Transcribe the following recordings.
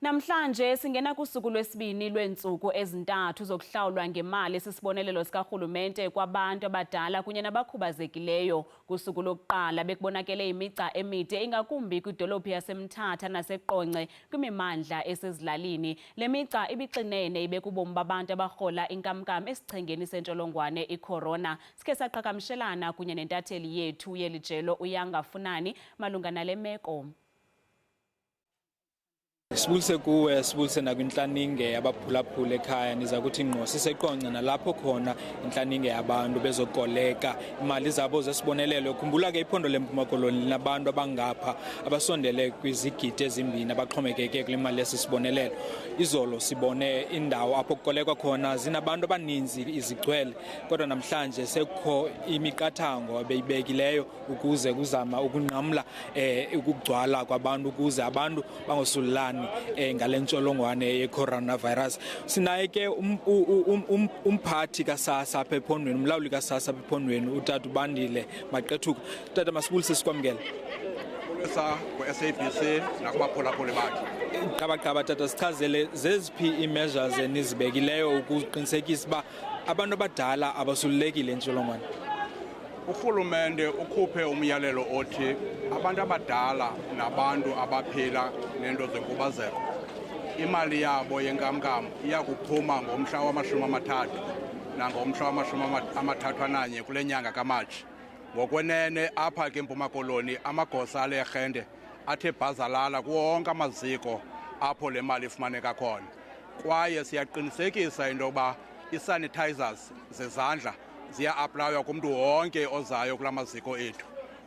Namhlanje singena kusuku lwesibini lweentsuku ezintathu zokuhlawulwa ngemali esisibonelelo sikarhulumente kwabantu abadala kunye nabakhubazekileyo. Kusuku lokuqala bekubonakale imigca emide ingakumbi kwidolophu yaseMthatha naseQonce kwimimandla esezilalini. Lemigca ibixinene ibekubomi babantu abarhola inkamnkam esichengeni sentsholongwane icorona. Sikhe saqhagamshelana kunye nentatheli yethu yelijelo uyangafunani malunga nale meko. Sibulise kuwe, sibulise nakwintlaninge yabaphulaphula ekhaya. Niza kuthi ngqo siseQonce nalapho khona intlaninge yabantu bezokoleka imali zabo zesibonelelo. Khumbula ke iphondo leMpuma Koloni linabantu abangapha abasondele kwizigidi ezimbini abaxhomekeke kule mali esisibonelelo. Izolo sibone indawo apho kukolekwa khona zinabantu abaninzi izigcwele, kodwa namhlanje sekho imiqathango abeyibekileyo ukuze kuzama ukunqamla ukugcwala kwabantu ukuze abantu bangosulelani ngale ntsholongwane ye-coronavirus. Sinaye ke umphathi kasasa apha ephondweni, umlawuli kasasa apha ephondweni, utata ubandile maqethuka. Tata, masibulise sikwamkele. SABC nakubaphulaphuli bakhe. Qaba tata, sichazele zeziphi i-measures enizibekileyo ukuqinisekisa uba abantu abadala abasulelekile intsholongwane? Urhulumente ukhuphe umyalelo othi abantu abadala nabantu abaphila nento zenkubazeko imali yabo yenkamnkam iya kuphuma ngomhla wama-30 nangomhla wama-31 kule nyanga kaMatshi. Ngokwenene apha ke eMpuma Koloni amagosa ale rhente athe bhazalala kuwo wonke amaziko apho le mali ifumaneka khona, kwaye siyaqinisekisa into yoba ii-sanitizers zezandla ziya-aplaywa kumntu wonke ozayo kula maziko ethu.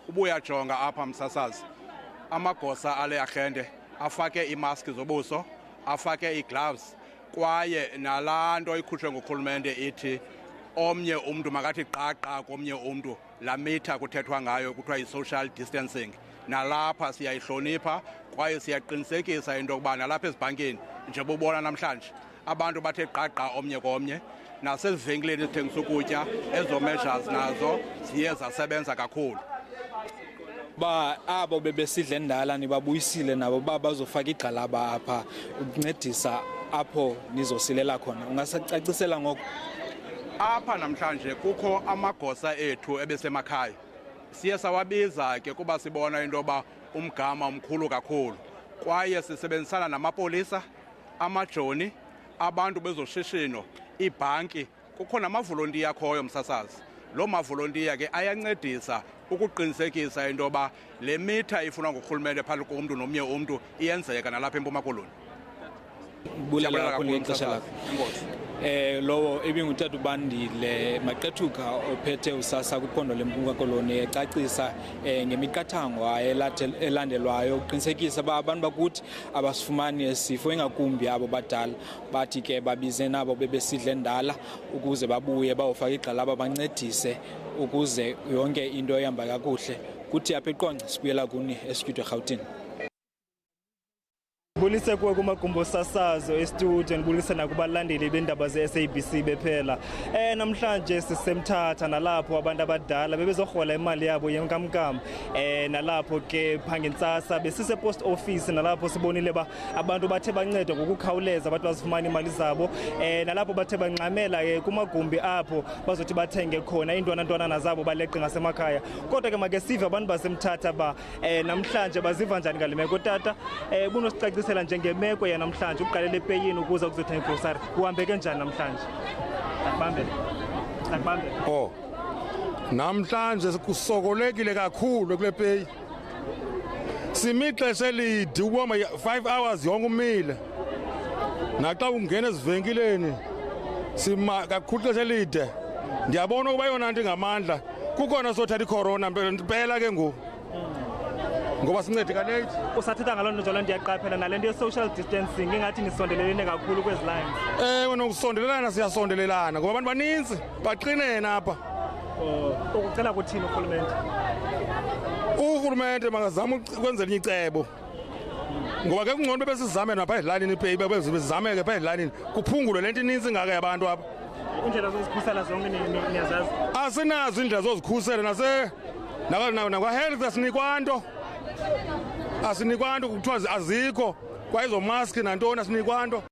Ubuyajonga apha msasazi, amagosa ale arhente afake iimaski zobuso, afake ii-gloves, kwaye nalaa nto ikhutshwe ngurhulumente ithi omnye umntu makathi qaqa komnye umntu, laa mitha kuthethwa ngayo kuthiwa yi-social distancing, nalapha siyayihlonipha kwaye siyaqinisekisa into yokuba nalapha ezibhankini njengoba ubona namhlanje abantu bathe qaqa omnye komnye. Nasezivenkileni ezithengisa ukutya ezo measures nazo ziye zasebenza kakhulu. Ba abo bebesidla endala nibabuyisile nabo bazofaka igxalaba apha ukuncedisa apho nizosilela khona. Ungasacacisela ngoko? Apha namhlanje kukho amagosa ethu ebesemakhaya. Siye sawabiza ke kuba sibona into yoba umgama omkhulu kakhulu, kwaye sisebenzisana namapolisa, amajoni, abantu bezoshishino, ibhanki. Kukho namavolontiya akhoyo msasazi. Lo mavolontiya ke ayancedisa ukuqinisekisa into yoba le mitha ifunwa ngurhulumente phakathi komntu nomnye umntu iyenzeka nalapha eMpuma Koloni. Bulela kakhulu ngexesha lakho. Lowo ebingutata ubandile maqethuka ophethe usasa kwiphondo leMpuma Koloni ecacisa ngemiqathango elandelwayo uqinisekisa uba abantu bakuthi abasifumani esifo ingakumbi abo badala. Bathi ke babize nabo bebesidla endala ukuze babuye bayofaka igxalaba bancedise ukuze yonke into ehamba kakuhle. Kuthi apha eQonce sibuyela kuni estudio eGauteng. Bulise kuwe kumagumbi osasazo estudio, ndibulise nakubalandeli beendaba ze-SABC bephela. Namhlanje sisemthatha nalapho abantu abadala bebezorhola imali yabo yenkamnkam. Nalapho ke phangentsasa besise post office, nalapho sibonile ba abantu bathe bancedwa ngokukhawuleza abantu bazifumana imali zabo. Nalapho bathe banqamela kumagumbi apho bazothi bathenge khona iintwana zabo baleqe ngasemakhaya. Kodwa ke make sive abantu baseMthatha ba namhlanje baziva njani ngale meko. Tata, bunosicacisa njengemeko yanamhlanje uqalele epeyini ukuze kuzothenga igrosari kuhambeke njani namhlanje? Nakubambe. Namhlanje kusokolekile kakhulu kule peyi. Simixesha elide ukuhamba 5 hours yonke umile. Naxa ungena ezivenkileni sima kakhulu ixesha elide. Ndiyabona ukuba yona nto ngamandla kukhona sothatha icorona mpela ke ngoku. Ngoba sincedeka late. Usathetha ngaloo nto njalo ndiyaqaphela nalento ye-social distancing ingathi nisondelelene kakhulu kwezi lines. Wena ukusondelelana siyasondelelana ngoba abantu baninzi baqinene apha. Ukucela kuthini urhulumente? Urhulumente makazama ukwenzela icebo. Ngoba ke kungcono bebesizame napha ezilalini ipeyi bezizame ke pha ezilalini kuphungulwe lento ininzi ngaka yabantu apha. Indlela zozikhusela zonke niyazazi? Asinazo indlela zozikhusela nakwa-health asinikwa nto. Asinikwa nto kuthiwa azikho. kwaye izo maski nantoni asinikwa nto.